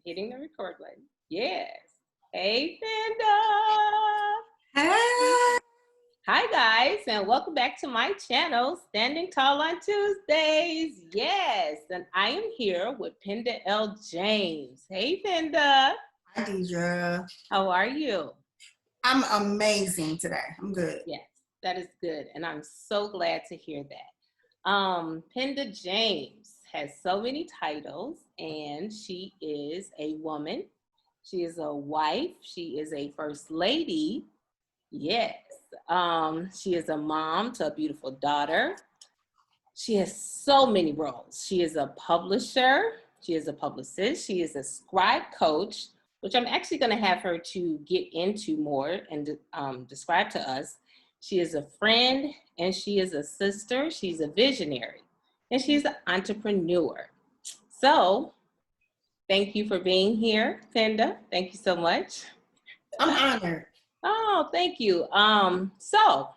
Hitting the record button. Yes. Hey, Penda. Hey. Hi, guys, and welcome back to my channel, Standing Tall on Tuesdays. Yes, and I am here with Penda L James. Hey, Penda. Hi, Deidre. How are you? I'm amazing today. I'm good. Yes, that is good, and I'm so glad to hear that. Penda James has so many titles, and she is a woman. She is a wife. She is a first lady. Yes. She is a mom to a beautiful daughter. She has so many roles. She is a publisher. She is a publicist. She is a scribe coach, which I'm actually going to have her to get into more and describe to us. She is a friend, and she is a sister. She's a visionary, and she's an entrepreneur. So thank you for being here, Penda. Thank you so much. I'm honored. Oh, thank you. So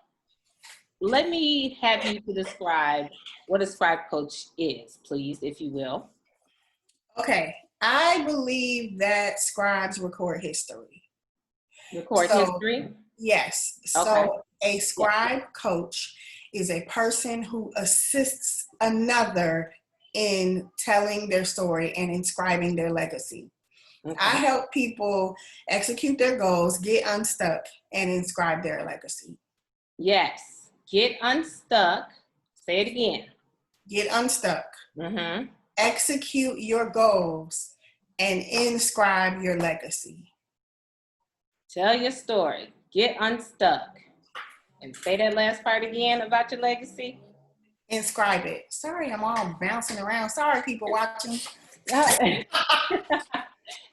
let me have you to describe what a scribe coach is, please, if you will. Okay. I believe that scribes record history. Record history? Yes. Okay. So a scribe coach is a person who assists another in telling their story and inscribing their legacy. Okay. I help people execute their goals, get unstuck, and inscribe their legacy. Yes. Get unstuck. Say it again. Get unstuck. Mm-hmm. Execute your goals and inscribe your legacy. Tell your story. Get unstuck. And say that last part again about your legacy. Inscribe it. Sorry, I'm all bouncing around. Sorry, people watching.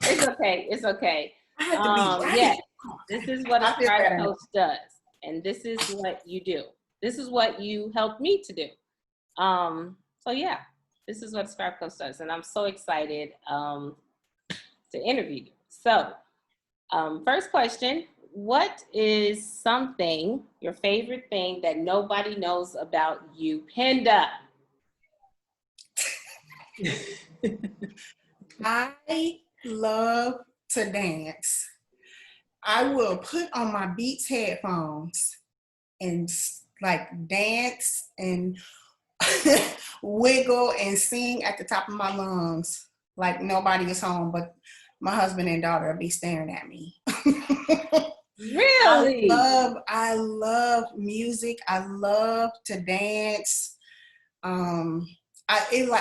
It's okay. It's okay. I have to be right. Yes, this is what a scribe coach does. And this is what you do. This is what you helped me to do. So yeah, this is what a scribe coach does. And I'm so excited to interview you. So first question, what is something, your favorite thing that nobody knows about you, Penda? I love to dance. I will put on my Beats headphones and like dance and wiggle and sing at the top of my lungs like nobody is home, but my husband and daughter will be staring at me. Really? I love music. I love to dance.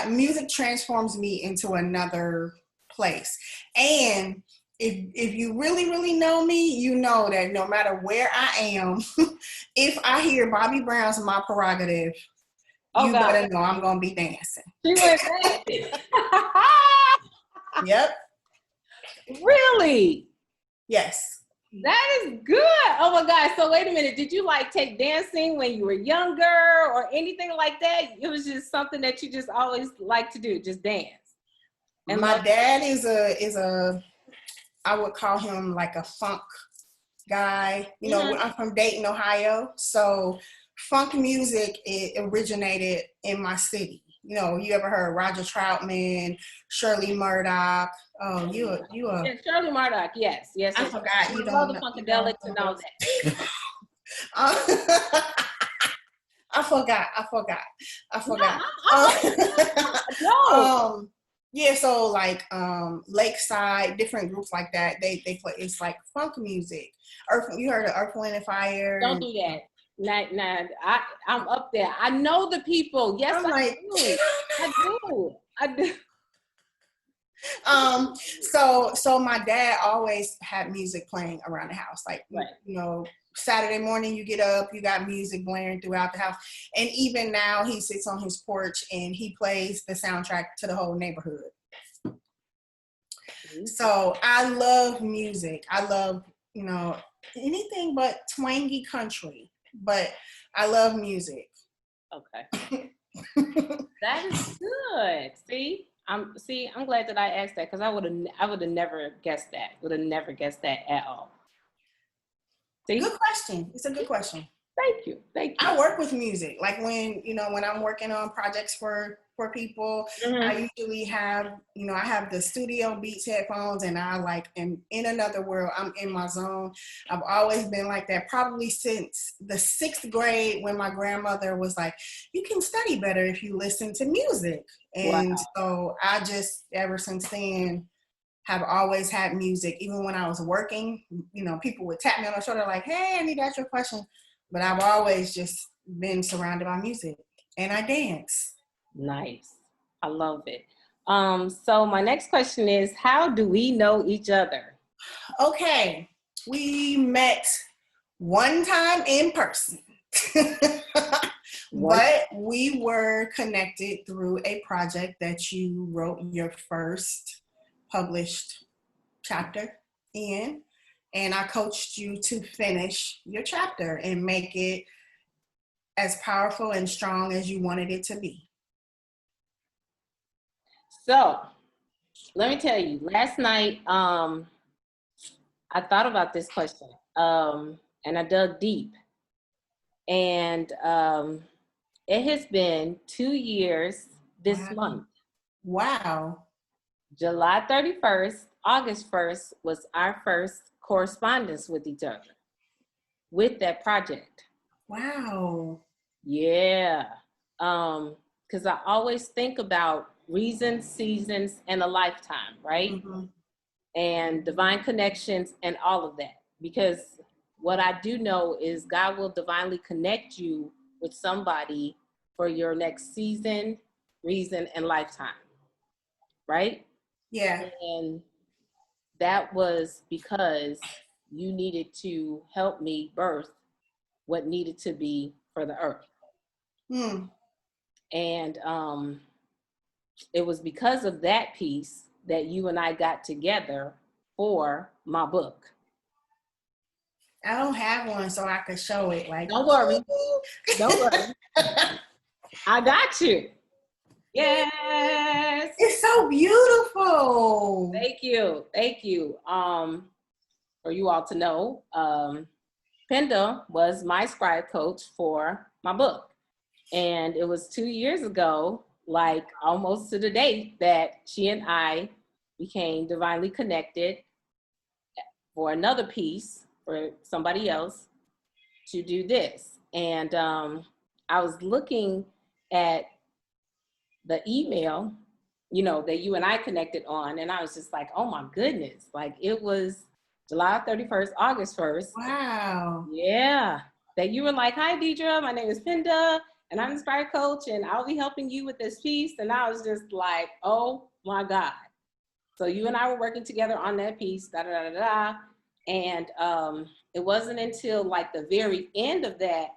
Music transforms me into another place. And if you really, really know me, you know that no matter where I am, if I hear Bobby Brown's My Prerogative, you better know I'm going to be dancing. She went dancing. Yep. Really? Yes. That is good. Oh my God. So wait a minute. Did you like take dancing when you were younger or anything like that? It was just something that you just always like to do, just dance. And my dad is a I would call him like a funk guy. You know, I'm from Dayton, Ohio. So funk music, it originated in my city. You know, you ever heard Roger Troutman, Shirley Murdoch? Oh, you are. Yeah, Shirley Murdoch, yes. I forgot. You don't know. Funkadelics and all that. I forgot. No. Yeah, so like Lakeside, different groups like that, they play. It's like funk music. You heard of Earth, Wind and Fire? Don't do that. Nah, I'm up there. I know the people. Yes, I do. So my dad always had music playing around the house. Like, you know, Saturday morning you get up, you got music blaring throughout the house. And even now he sits on his porch and he plays the soundtrack to the whole neighborhood. So I love music. I love, you know, anything but twangy country, but I love music. Okay. That is good. See, I'm glad that I asked that because I would have never guessed that. Would have never guessed that at all. See? Good question. It's a good question. Thank you. Thank you. I work with music. Like when, when I'm working on projects for people, I usually have, I have the Studio Beats headphones, and I am in another world. I'm in my zone. I've always been like that, probably since the 6th grade, when my grandmother was like, you can study better if you listen to music. And so I just, ever since then, have always had music. Even when I was working, people would tap me on the shoulder like, hey, I need to ask you a question. But I've always just been surrounded by music, and I dance. Nice. I love it. So my next question is, how do we know each other? Okay. We met one time in person, but we were connected through a project that you wrote your first published chapter in. And I coached you to finish your chapter and make it as powerful and strong as you wanted it to be. So let me tell you, last night, I thought about this question, and I dug deep. And it has been 2 years this month. Wow. July 31st, August 1st was our first correspondence with each other with that project. Wow. Yeah. Because I always think about reasons, seasons, and a lifetime, right? And divine connections and all of that. Because what I do know is God will divinely connect you with somebody for your next season, reason, and lifetime, right? Yeah. And that was because you needed to help me birth what needed to be for the earth. And it was because of that piece that you and I got together for my book. I don't have one, so I could show it. Like, don't worry. Don't worry. I got you. Yes. It's so beautiful. Thank you. Thank you. For you all to know, Penda was my scribe coach for my book. And it was 2 years ago, like almost to the date, that she and I became divinely connected for another piece for somebody else to do this. And I was looking at the email, that you and I connected on, and I was just like, oh my goodness, like it was July 31st, August 1st. Wow. Yeah. That you were like, hi, Deidre, my name is Penda, and I'm the scribe coach, and I'll be helping you with this piece. And I was just like, oh my God. So you and I were working together on that piece, And it wasn't until like the very end of that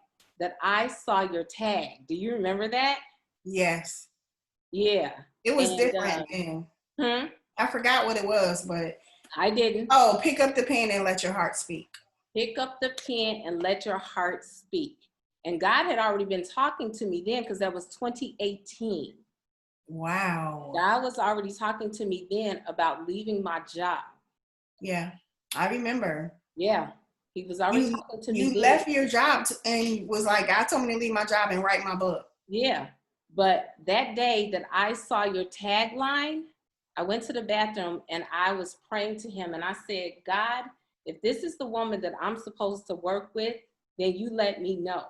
I saw your tag. Do you remember that? Yes. Yeah. It was different then. I forgot what it was, but I didn't. Oh, pick up the pen and let your heart speak. Pick up the pen and let your heart speak. And God had already been talking to me then, because that was 2018. Wow. God was already talking to me then about leaving my job. Yeah, I remember. Yeah, he was already talking to me. You left your job and was like, God told me to leave my job and write my book. Yeah, but that day that I saw your tagline, I went to the bathroom and I was praying to him, and I said, God, if this is the woman that I'm supposed to work with, then you let me know.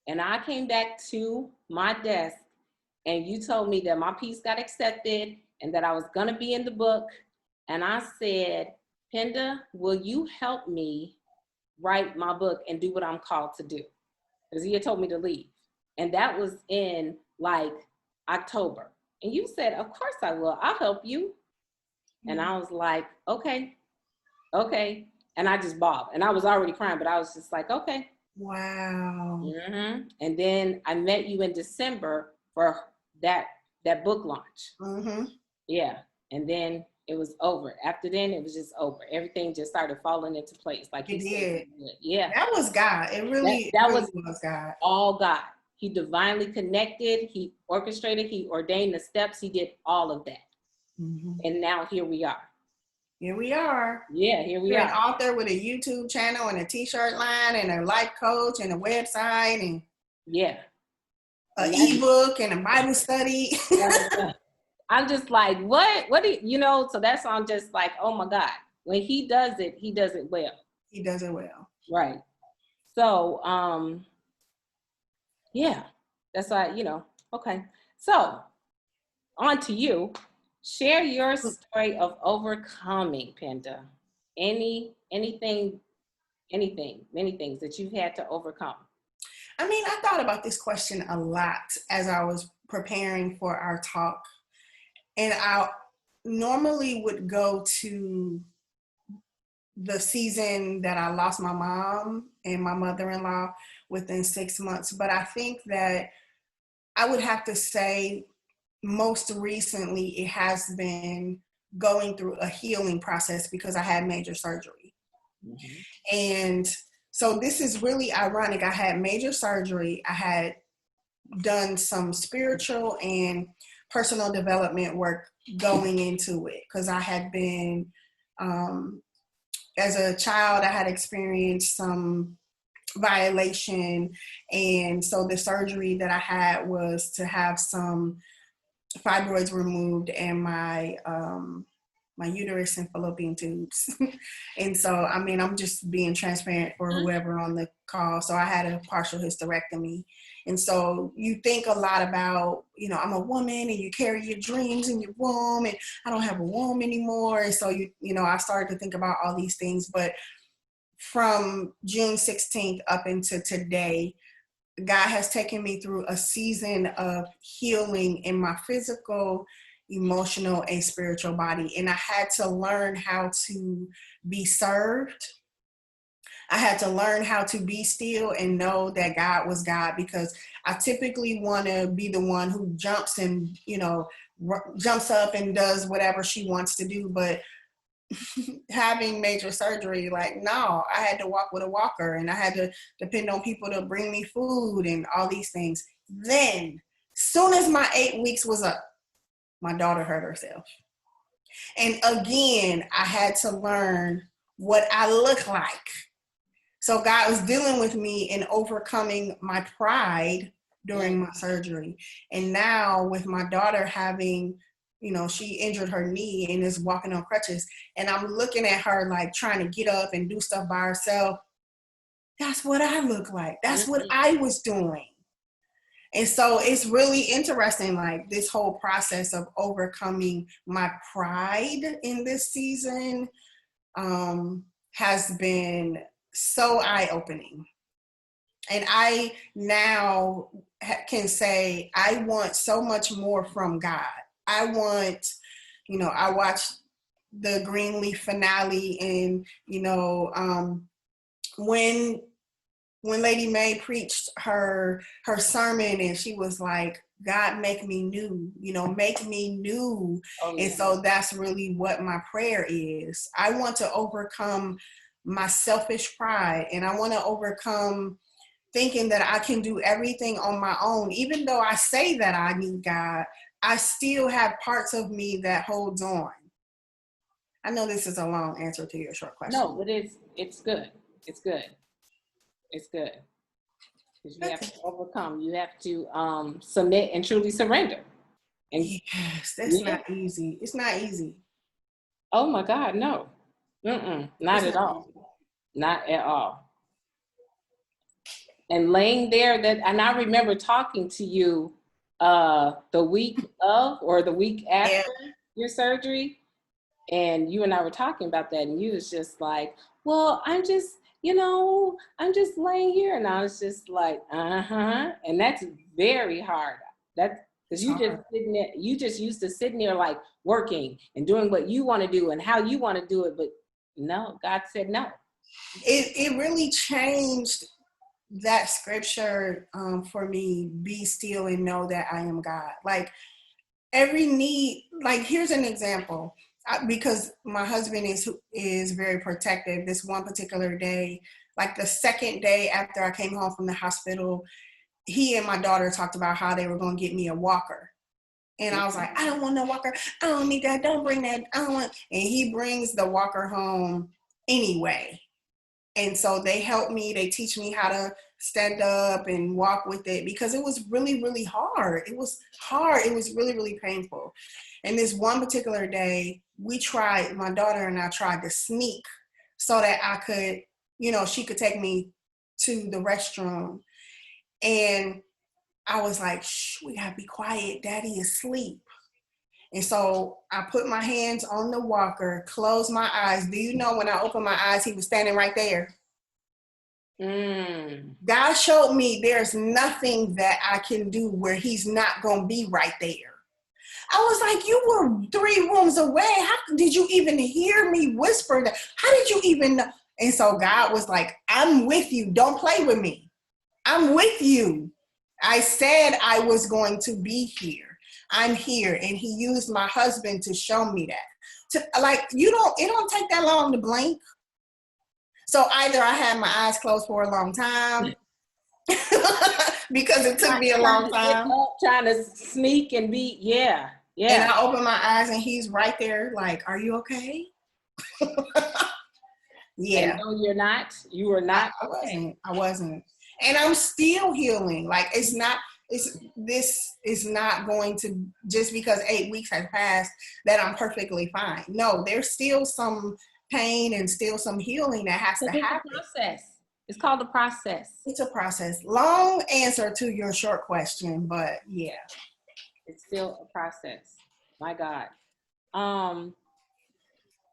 And I came back to my desk, and you told me that my piece got accepted and that I was gonna be in the book. And I said, Penda, will you help me write my book and do what I'm called to do? Because he had told me to leave. And that was in like October. And you said, of course I will, I'll help you. And I was like, okay. And I just bobbed, and I was already crying, but I was just like, okay. Wow. And then I met you in December for that book launch. Yeah. And then it was over. After then, it was just over. Everything just started falling into place. Like it did. Yeah. That was God. It really, that really was God. All God. He divinely connected. He orchestrated. He ordained the steps. He did all of that. And now here we are. Here we are. Yeah, here we You're are. an author with a YouTube channel and a t-shirt line and a life coach and a website and an ebook and a Bible study. I'm just like, what do you know? So that's why I'm just like, oh my God. When he does it well. He does it well. Right. So, yeah, that's why, okay. So on to you. Share your story of overcoming, Penda. Many things that you've had to overcome. I mean, I thought about this question a lot as I was preparing for our talk. And I normally would go to the season that I lost my mom and my mother-in-law within 6 months. But I think that I would have to say most recently it has been going through a healing process because I had major surgery. Mm-hmm. And so this is really ironic. I had major surgery. I had done some spiritual and personal development work going into it because I had been, as a child, I had experienced some violation. And so the surgery that I had was to have some fibroids removed and my uterus and fallopian tubes. And so, I mean, I'm just being transparent for whoever on the call. So I had a partial hysterectomy. And so you think a lot about, I'm a woman and you carry your dreams in your womb and I don't have a womb anymore. And so, I started to think about all these things. But from June 16th up into today, God has taken me through a season of healing in my physical, emotional, and spiritual body. And I had to learn how to be served. I had to learn how to be still and know that God was God, because I typically want to be the one who jumps and, jumps up and does whatever she wants to do. But having major surgery, no, I had to walk with a walker and I had to depend on people to bring me food and all these things. Then, soon as my 8 weeks was up, my daughter hurt herself. And again, I had to learn what I look like. So God was dealing with me in overcoming my pride during my surgery. And now with my daughter having, she injured her knee and is walking on crutches. And I'm looking at her trying to get up and do stuff by herself. That's what I look like. That's what I was doing. And so it's really interesting, this whole process of overcoming my pride in this season has been so eye-opening. And I now can say, I want so much more from God. I want, I watched the Greenleaf finale and, when Lady Mae preached her sermon and she was like, God, make me new, make me new. Oh, yeah. And so that's really what my prayer is. I want to overcome my selfish pride, and I want to overcome thinking that I can do everything on my own. Even though I say that I need God, I still have parts of me that holds on. I know this is a long answer to your short question. No, it is. It's good. It's good. It's good. Because you have to overcome. You have to submit and truly surrender. And yes, that's not easy. It's not easy. Oh my God, no. Not at all. Not at all. And laying there, and I remember talking to you the week of or the week after your surgery, and you and I were talking about that, and you was just like, well, I'm just laying here, and I was just like, and that's very hard. That's because you just used to sitting there working and doing what you want to do and how you want to do it, but no, God said no. It really changed that scripture for me. Be still and know that I am God. Every need, here's an example. Because my husband is very protective. This one particular day, the second day after I came home from the hospital, he and my daughter talked about how they were going to get me a walker. And I was like, I don't want no walker. I don't need that. Don't bring that. I don't want. And he brings the walker home anyway. And so they help me. They teach me how to stand up and walk with it because it was really, really hard. It was hard. It was really, really painful. And this one particular day, my daughter and I tried to sneak so that I could, she could take me to the restroom. And I was like, shh, we gotta be quiet. Daddy is asleep. And so I put my hands on the walker, closed my eyes. Do you know when I opened my eyes, he was standing right there? God showed me there's nothing that I can do where he's not going to be right there. I was like, you were 3 rooms away. How did you even hear me whisper that? How did you even know? And so God was like, I'm with you. Don't play with me. I'm with you. I said I was going to be here. I'm here. And he used my husband to show me that. It don't take that long to blink. So either I had my eyes closed for a long time because it took me a long time. Trying to sneak and be, yeah. And I opened my eyes and he's right there like, are you okay? Yeah. And no, you're not. You were not. I wasn't. And I'm still healing. Like this is not going to, just because 8 weeks has passed, that I'm perfectly fine. No, there's still some pain and still some healing that has to happen. It's called the process. It's a process. Long answer to your short question, but yeah. It's still a process. My God.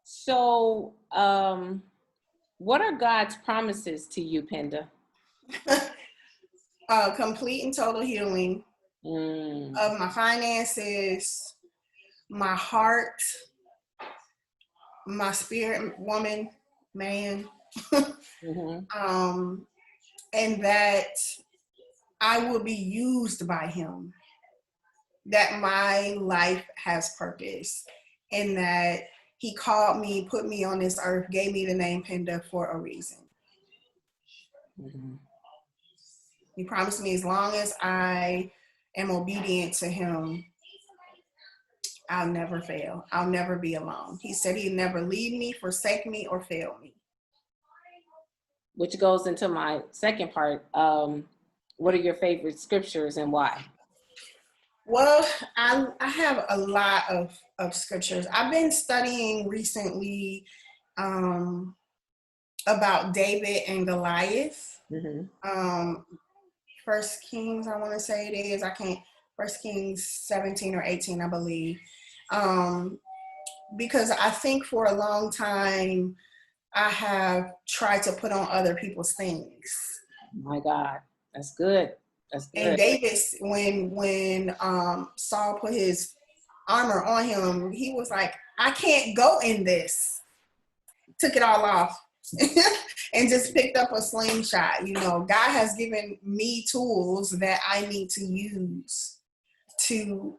So what are God's promises to you, Penda? Complete and total healing of my finances, my heart, my spirit, woman, man, and that I will be used by him, that my life has purpose, and that he called me, put me on this earth, gave me the name Penda for a reason. He promised me as long as I am obedient to him, I'll never fail. I'll never be alone. He said he'd never leave me, forsake me, or fail me. Which goes into my second part. What are your favorite scriptures and why? Well, I have a lot of scriptures. I've been studying recently about David and Goliath. First Kings, I want to say it is. First Kings 17 or 18, I believe. Because I think for a long time, I have tried to put on other people's things. My God, that's good. That's good. And David, when Saul put his armor on him, he was like, I can't go in this. Took it all off and just picked up a slingshot. God has given me tools that I need to use to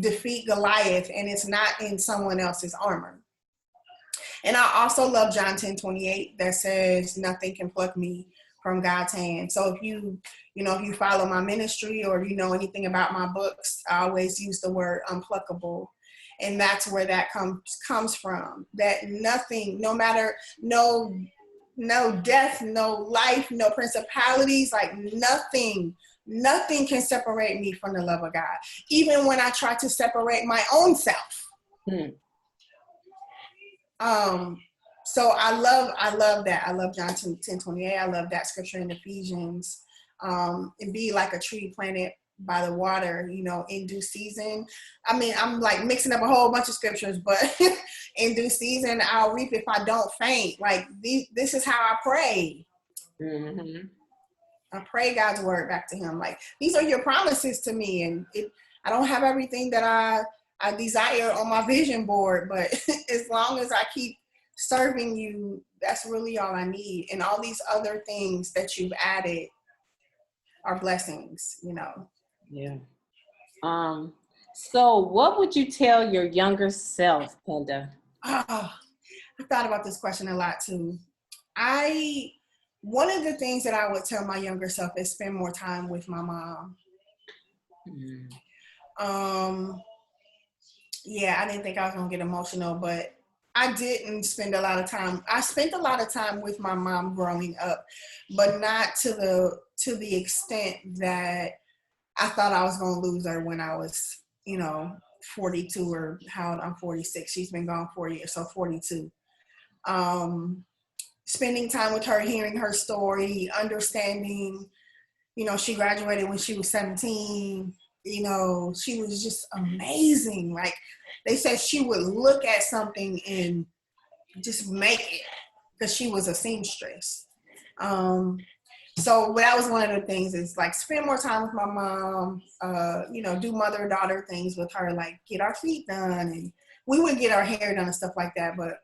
defeat Goliath, and it's not in someone else's armor. And I also love John 10:28 that says nothing can pluck me from God's hand. So if you follow my ministry or you know anything about my books, I always use the word unpluckable. And that's where that comes from. That nothing, no matter, no death, no life, no principalities, like nothing can separate me from the love of God. Even when I try to separate my own self. So I love that. I love John 10:28. I love that scripture in Ephesians. And be like a tree planted by the water, in due season. I mean, I'm like mixing up a whole bunch of scriptures, but in due season, I'll reap if I don't faint. Like this is how I pray. I pray God's word back to him. Like, these are your promises to me. And I don't have everything that I desire on my vision board, but as long as I keep serving you, that's really all I need. And all these other things that you've added are blessings, Yeah. So what would you tell your younger self, Penda? I thought about this question a lot too. One of the things that I would tell my younger self is spend more time with my mom. Yeah, I didn't think I was gonna get emotional, but I didn't spend a lot of time. I spent a lot of time with my mom growing up, but not to the extent that I thought I was gonna lose her when I was, 42 or how old I'm 46. She's been gone 4 years, so 42. Spending time with her, hearing her story, understanding, she graduated when she was 17. She was just amazing. Like they said, she would look at something and just make it because she was a seamstress. So that was one of the things is like spend more time with my mom, do mother-daughter things with her, like get our feet done. And we would get our hair done and stuff like that. But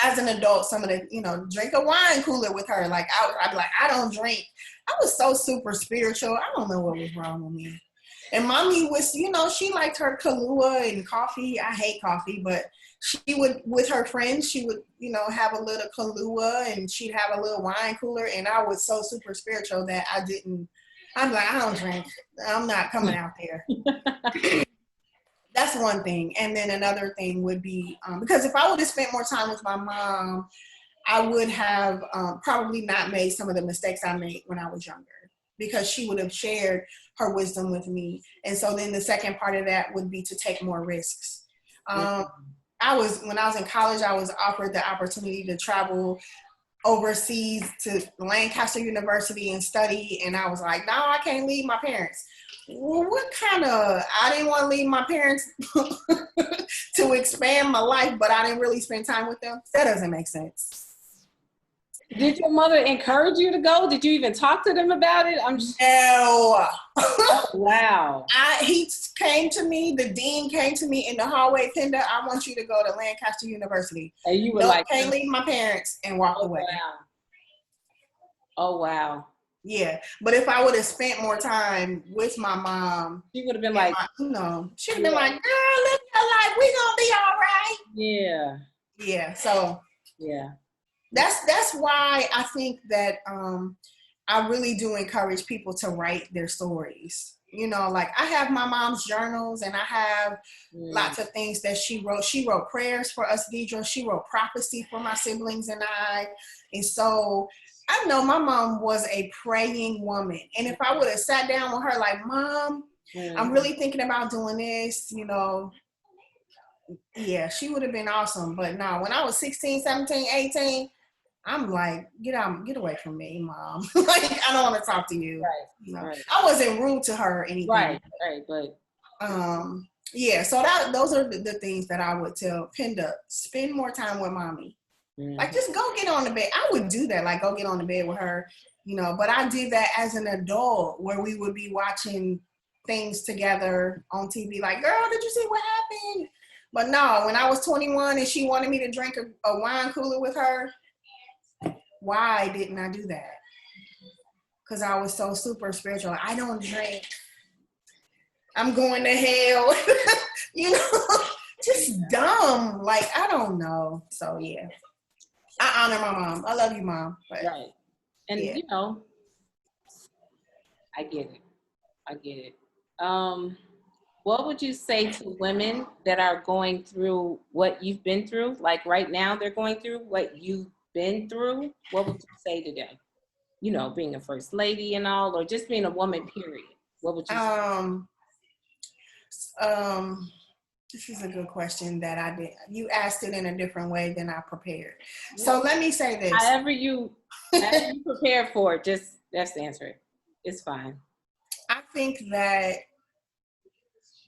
as an adult, some of the, drink a wine cooler with her. Like I'd be like, I don't drink. I was so super spiritual. I don't know what was wrong with me. And mommy was, she liked her Kahlua and coffee. I hate coffee, but she would, with her friends, she would, have a little Kahlua and she'd have a little wine cooler. And I was so super spiritual that I'm like, I don't drink. I'm not coming out there. That's one thing. And then another thing would be, because if I would have spent more time with my mom, I would have probably not made some of the mistakes I made when I was younger, because she would have shared her wisdom with me. And so then the second part of that would be to take more risks. When I was in college, I was offered the opportunity to travel overseas to Lancaster University and study. And I was like, no, I can't leave my parents. Well, I didn't want to leave my parents to expand my life, but I didn't really spend time with them. That doesn't make sense. Did your mother encourage you to go? Did you even talk to them about it? No. Wow. He came to me, the dean came to me in the hallway, Penda, I want you to go to Lancaster University. And you were like, can't leave my parents, and walk away. Wow. Oh, wow. Yeah, but if I would have spent more time with my mom, she would have been like, she'd have been like, girl, live your life. We gonna be all right. Yeah. Yeah. So yeah, that's why I think that I really do encourage people to write their stories. Like I have my mom's journals, and I have lots of things that she wrote. She wrote prayers for us, Deidre. She wrote prophecy for my siblings and I. And so I know my mom was a praying woman. And if I would have sat down with her like, Mom, I'm really thinking about doing this, yeah, she would have been awesome. But no, when I was 16, 17, 18, I'm like, get away from me, Mom. Like, I don't want to talk to you. Right. Right. I wasn't rude to her or anything. Right. But yeah, so those are the things that I would tell Penda. Spend more time with mommy. Like, just go get on the bed. I would do that, like go get on the bed with her, but I did that as an adult where we would be watching things together on TV. Like, girl, did you see what happened? But no, when I was 21 and she wanted me to drink a wine cooler with her, why didn't I do that? Because I was so super spiritual. I don't drink. I'm going to hell. Just dumb. Like, I don't know. So, yeah. I honor my mom. I love you, Mom. But, right. And, yeah. I get it. What would you say to women that are going through what you've been through? Like right now they're going through what you've been through. What would you say to them? Being a first lady and all, or just being a woman, period. What would you say? This is a good question that I did. You asked it in a different way than I prepared. So let me say this. However you prepare for it, just answer it. It's fine. I think that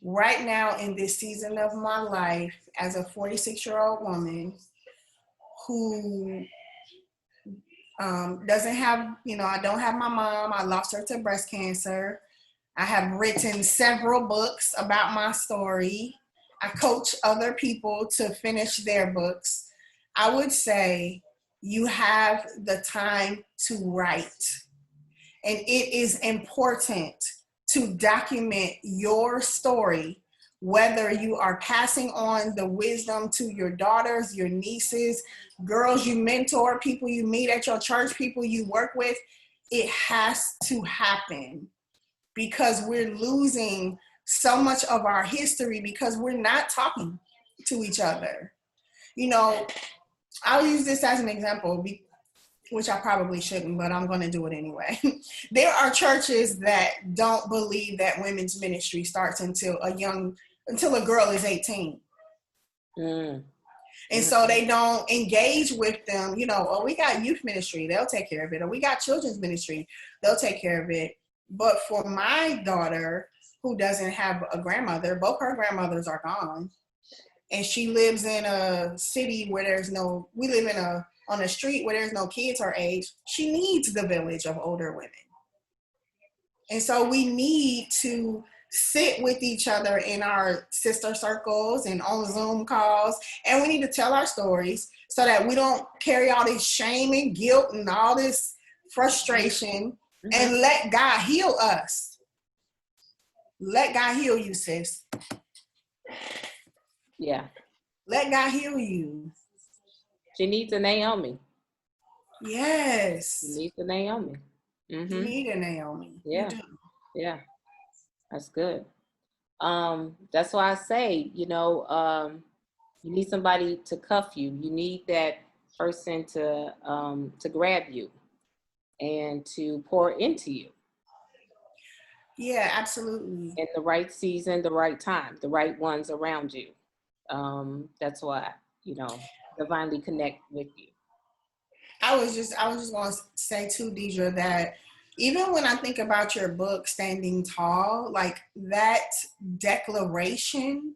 right now in this season of my life as a 46-year-old woman who doesn't have, I don't have my mom. I lost her to breast cancer. I have written several books about my story. I coach other people to finish their books. I would say you have the time to write. And it is important to document your story, whether you are passing on the wisdom to your daughters, your nieces, girls you mentor, people you meet at your church, people you work with. It has to happen because we're losing so much of our history because we're not talking to each other. You know, I'll use this as an example, which I probably shouldn't, but I'm going to do it anyway. There are churches that don't believe that women's ministry starts until a girl is 18. Mm. And so they don't engage with them, you know, oh, we got youth ministry, they'll take care of it. Or we got children's ministry, they'll take care of it. But for my daughter, who doesn't have a grandmother, both her grandmothers are gone. And she lives in a city where we live on a street where there's no kids her age. She needs the village of older women. And so we need to sit with each other in our sister circles and on Zoom calls. And we need to tell our stories so that we don't carry all this shame and guilt and all this frustration, and let God heal us. Let God heal you, sis. Yeah. Let God heal you. She needs a Naomi. Yes. She needs a Naomi. You need a Naomi. Yeah. You do. Yeah. That's good. That's why I say, you know, you need somebody to cuff you. You need that person to grab you and to pour into you. Yeah, absolutely. In the right season, the right time, the right ones around you. That's why, you know, divinely connect with you. I was just going to say too, Deidre, that even when I think about your book, Standing Tall, like that declaration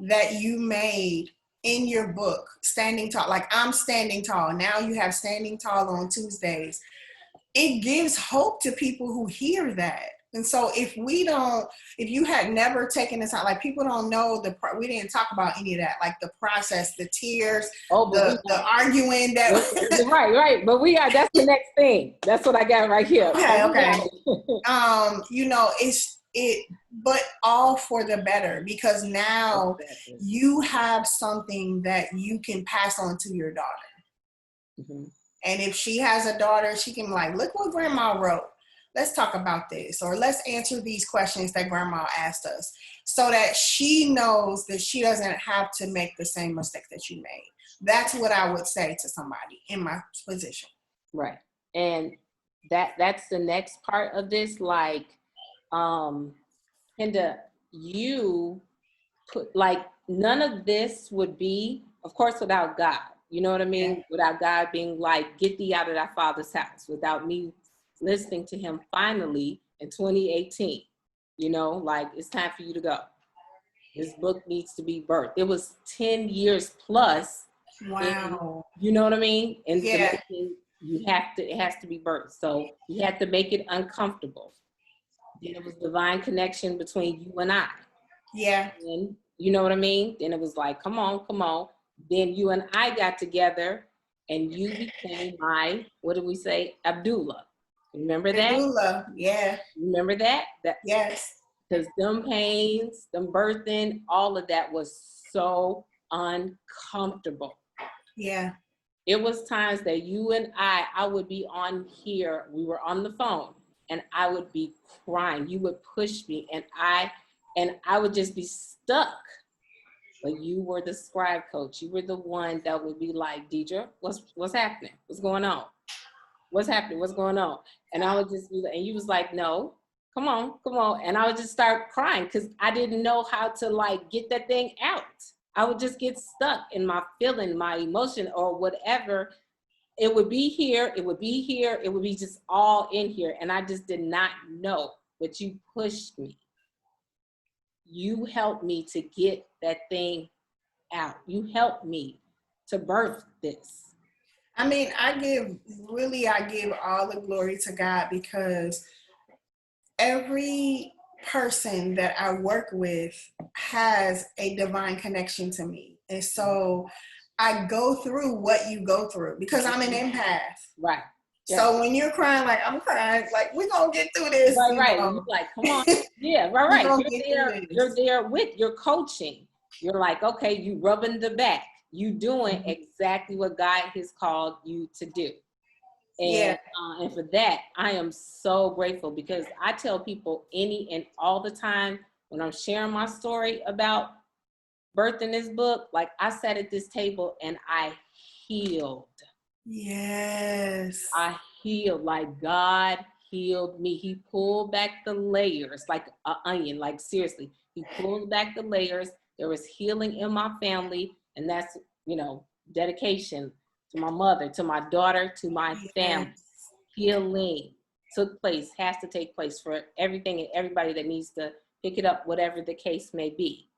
that you made in your book, Standing Tall, like I'm standing tall. Now you have Standing Tall on Tuesdays. It gives hope to people who hear that. And so if you had never taken the time, like people don't know we didn't talk about any of that, like the process, the tears, the arguing that. Right. But that's the next thing. That's what I got right here. Okay. You know, but all for the better, because now you have something that you can pass on to your daughter. Mm-hmm. And if she has a daughter, she can be like, look what grandma wrote. Let's talk about this, or let's answer these questions that grandma asked us, so that she knows that she doesn't have to make the same mistake that you made. That's what I would say to somebody in my position. Right. And that's the next part of this. Like, Penda, you put, like, none of this would be, of course, without God. You know what I mean? Yeah. Without God being like, get thee out of thy father's house. Without me listening to him finally in 2018, you know, like, it's time for you to go. This book needs to be birthed. It was 10 years plus. Wow. You know what I mean? And yeah. It has to be birthed. So you had to make it uncomfortable. Then it was divine connection between you and I. Yeah. And you know what I mean? Then it was like, come on. Then you and I got together and you became my, what did we say? Abdullah. Remember that? Abdullah, yeah. Remember that? Yes. Because them pains, them birthing, all of that was so uncomfortable. Yeah. It was times that you and I would be on here, we were on the phone, and I would be crying. You would push me, and I would just be stuck. But you were the scribe coach. You were the one that would be like, Deidre, what's happening? What's going on? What's happening? What's going on? And I would just be, and you was like, no, come on. And I would just start crying because I didn't know how to like get that thing out. I would just get stuck in my feeling, my emotion, or whatever. It would be here. It would be just all in here. And I just did not know, but you pushed me. You helped me to get that thing out. You helped me to birth this. I mean, I give all the glory to God, because every person that I work with has a divine connection to me. And so I go through what you go through because I'm an empath. Right. Yeah. So when you're crying, like I'm crying, like we're going to get through this. Right. You're like, come on. Yeah, right. You're there you're coaching. You're like, okay, you rubbing the back. You doing exactly what God has called you to do. And, and for that, I am so grateful, because I tell people any and all the time, when I'm sharing my story about birthing this book, like I sat at this table and I healed. Yes. I healed, like God healed me. He pulled back the layers like an onion, like seriously. He pulled back the layers. There was healing in my family, and that's, you know, dedication to my mother, to my daughter, to my family. Healing took place, has to take place for everything and everybody that needs to pick it up, whatever the case may be.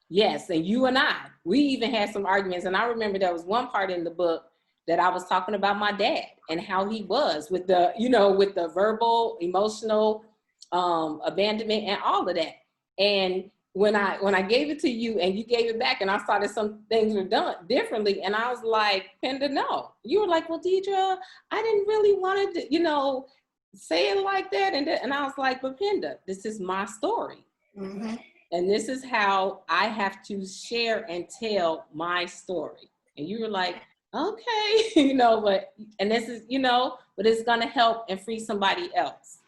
Yes, and you and we even had some arguments, and I remember there was one part in the book that I was talking about my dad and how he was with the, you know, with the verbal, emotional abandonment and all of that. And when I gave it to you and you gave it back and I saw that some things were done differently, and I was like, Penda, no. You were like, well, Deidre, I didn't really want to, you know, say it like that. And I was like, but Penda, this is my story. Mm-hmm. And this is how I have to share and tell my story. And you were like, okay, you know, but, and this is, you know, but it's going to help and free somebody else.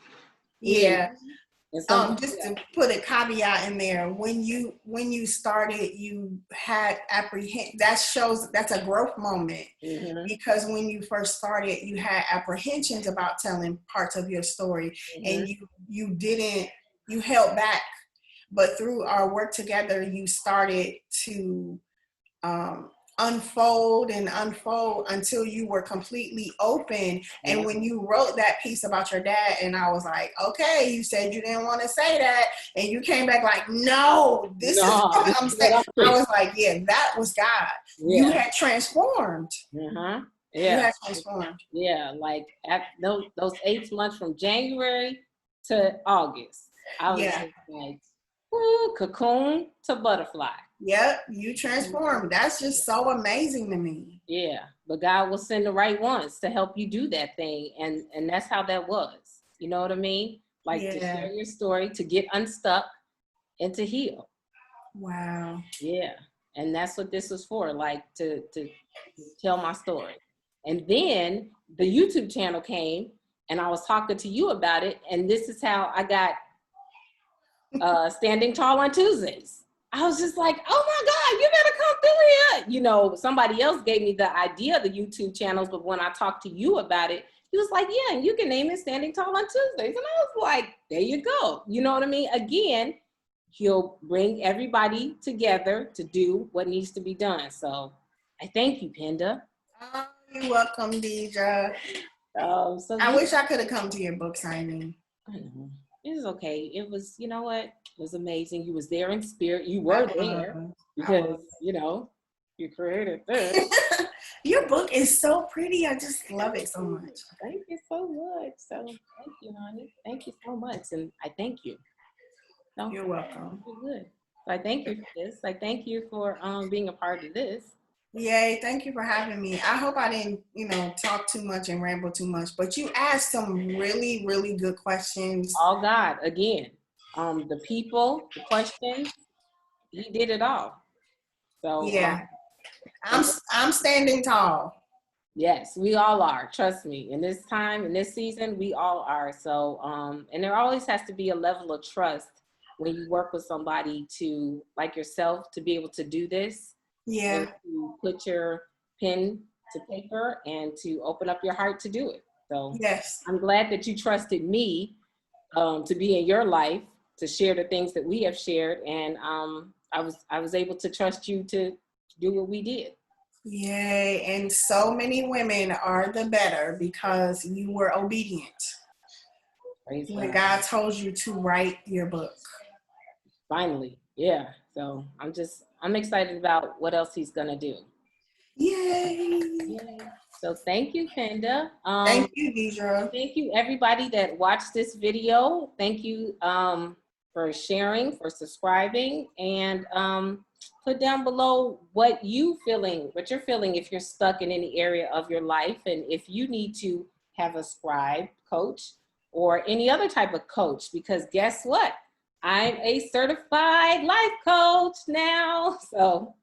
Yeah. Just to put a caveat in there, when you started, you had that shows that's a growth moment. Mm-hmm. Because when you first started, you had apprehensions about telling parts of your story. Mm-hmm. And you held back. But through our work together, you started to unfold until you were completely open. And when you wrote that piece about your dad, and I was like, okay, you said you didn't want to say that, and you came back like, no, this is what I'm saying. I was like, yeah, that was God. Yeah. You had transformed. Mm-hmm. Yeah. You had transformed. Yeah, like at those 8 months from January to August, I was just like, ooh, cocoon to butterfly. Yep, you transformed. That's just so amazing to me. Yeah, but God will send the right ones to help you do that thing, and that's how that was. You know what I mean? Like to share your story, to get unstuck, and to heal. Wow. Yeah, and that's what this was for, like to tell my story. And then the YouTube channel came, and I was talking to you about it, and this is how I got Standing Tall on Tuesdays. I was just like, oh my God, you better come through here. You know, somebody else gave me the idea of the YouTube channels, but when I talked to you about it, he was like, yeah, and you can name it Standing Tall on Tuesdays. And I was like, there you go. You know what I mean? Again, he'll bring everybody together to do what needs to be done. So I thank you, Penda. Oh, you're welcome, Deidre. I wish I could have come to your book signing. I know. It was okay. It was, you know what? It was amazing. You was there in spirit. You were there because, you know, you created this. Your book is so pretty. I just love it so much. Thank you so much. So thank you, honey. Thank you so much. And I thank you. So, you're welcome. You're good. So I thank you for this. I thank you for being a part of this. Yay, thank you for having me. I hope I didn't, you know, talk too much and ramble too much, but you asked some really, really good questions. All God, again, the people, the questions, he did it all. So yeah, I'm standing tall. Yes, we all are. Trust me. In this time, in this season, we all are. So, and there always has to be a level of trust when you work with somebody to, like yourself, to be able to do this. Yeah. To put your pen to paper and to open up your heart to do it. So yes, I'm glad that you trusted me to be in your life, to share the things that we have shared. And I was able to trust you to do what we did. Yay. And so many women are the better because you were obedient. Praise when God told you to write your book. Finally. Yeah. So I'm excited about what else he's gonna do. Yay. Yay. So thank you, Penda. Thank you, Deidre. Thank you, everybody that watched this video. Thank you for sharing, for subscribing, and put down below what you're feeling if you're stuck in any area of your life, and if you need to have a scribe coach or any other type of coach, because guess what? I'm a certified life coach now. So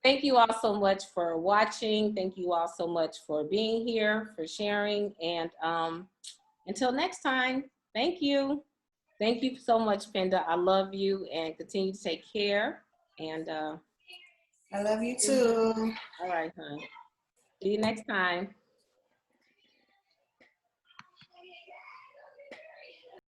thank you all so much for watching. Thank you all so much for being here, for sharing. And until next time, thank you. Thank you so much, Penda. I love you and continue to take care. And I love you too. all right, hon. See you next time.